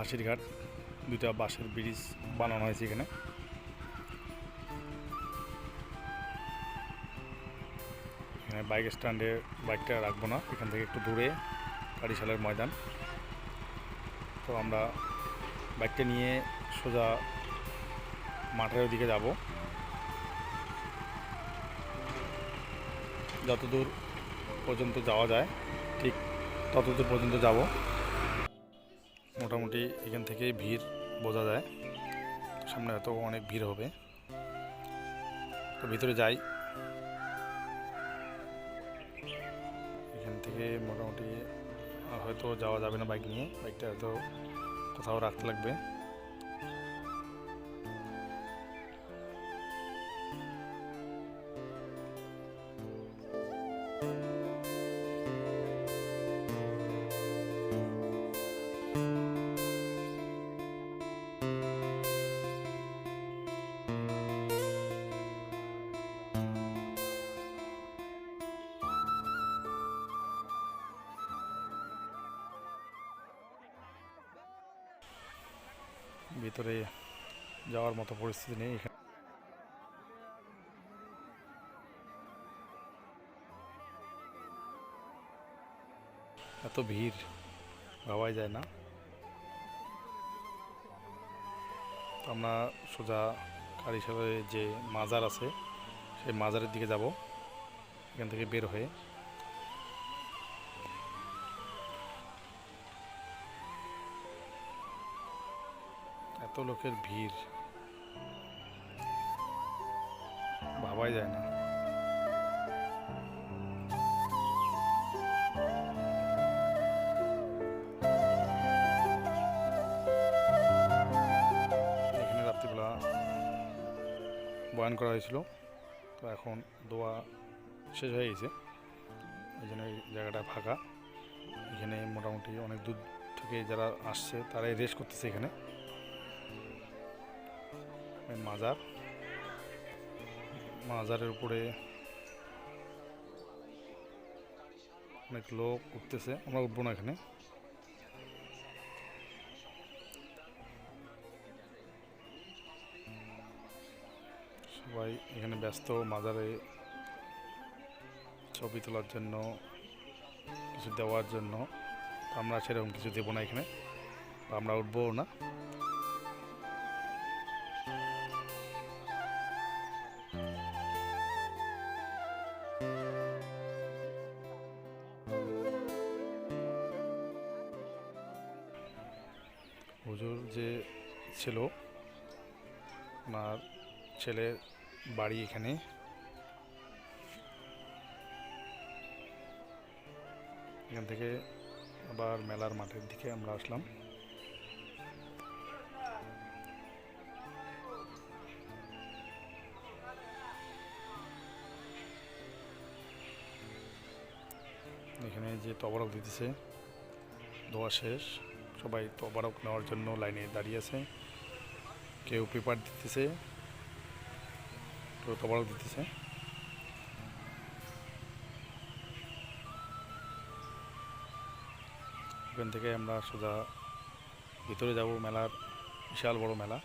ফাঁসির ঘাট, দুইটা বাঁশের ব্রিজ বানানো হয়েছে এখানে। এখানে বাইক স্ট্যান্ডে বাইকটা রাখবো না, এখান থেকে একটু দূরে কারিশালের ময়দান। তো আমরা বাইকটা নিয়ে সোজা মাঠের ওদিকে যাব, যতদূর পর্যন্ত যাওয়া যায় ঠিক ততদূর পর্যন্ত যাব। মোটামুটি এখান থেকে ভিড় বোঝা যায়, সামনে হয়তো অনেক ভিড় হবে। তো ভিতরে যাই। এখান থেকে মোটামুটি হয়তো যাওয়া যাবে না বাইক নিয়ে, বাইকটা হয়তো কোথাও রাখতে লাগবে। ভিতরে যাওয়ার মতো পরিস্থিতি নেই এখানে। এত ভিড় ভাবাই যায় না। আমরা সোজা কারিশালে যে মাজার আছে সেই মাজারের দিকে যাব এখান থেকে বের হয়ে। এত লোকের ভিড় ভাবাই যায় না। এখানে রাত্রিবেলা বয়ান করা হয়েছিল, তো এখন দোয়া শেষ হয়ে গেছে, এই জন্য এই জায়গাটা ফাঁকা। এখানে মোটামুটি অনেক দূর থেকে যারা আসছে তারাই রেস্ট করতেছে এখানে। মাজার, মাজারের উপরে অনেক লোক উঠতেছে, আমরা উঠবো না এখানে। সবাই এখানে ব্যস্ত মাজারে ছবি তোলার জন্য, কিছু দেওয়ার জন্য। আমরা সেরকম কিছু দেবো না এখানে, আমরা উঠবো না। হুজুর যে ছিল ওনার ছেলের বাড়ি এখানে। এখান থেকে আবার মেলার মাঠের দিকে আমরা আসলাম। এখানে যে তবারক দিতেছে, দোয়া শেষ, সবাই তবারক নেওয়ার জন্য লাইনে দাঁড়িয়ে আছে। কেউ পেপার দিতেছে, কেউ তবারক দিতেছে। এখান থেকে আমরা সোজা ভিতরে যাব, মেলার বিশাল বড় মেলা।